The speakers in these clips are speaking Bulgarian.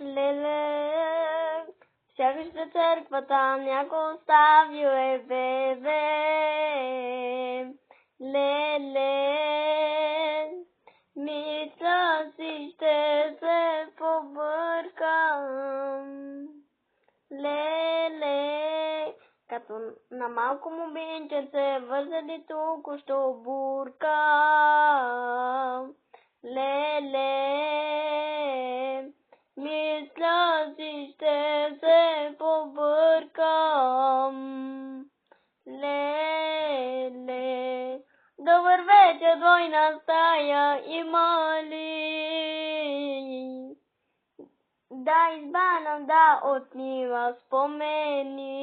Леле, сякаш до църквата някой оставил е бебе. Леле, мисля си ще се побъркам. Леле, като на малко момиченце вързали току-що бурка. Леле, мисля си ще се побъркам. Леле, добър вечер, двойна стая има ли? Да избанам, да отнива спомени.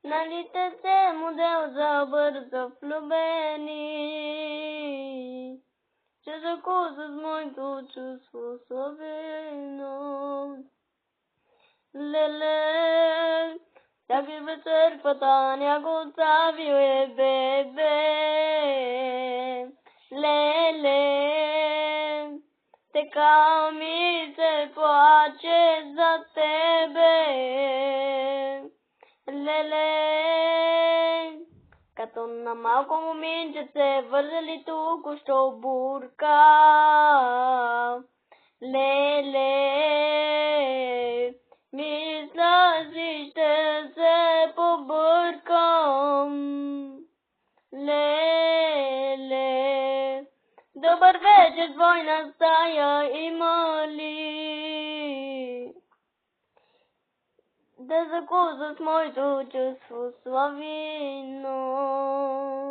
Нали те се модел за бързо влюбени? Ще закуса с моето чувство слабено. Леле, сякаш в църквата някой оставил е бебе. Леле, така ми се плаче за тебе. Леле, като на малко момиченце вързали току-що бурка. Леле, мисля си ще се побъркам. Леле, добър вечер, двойна стая има ли? Да закуса с моето чувство славино.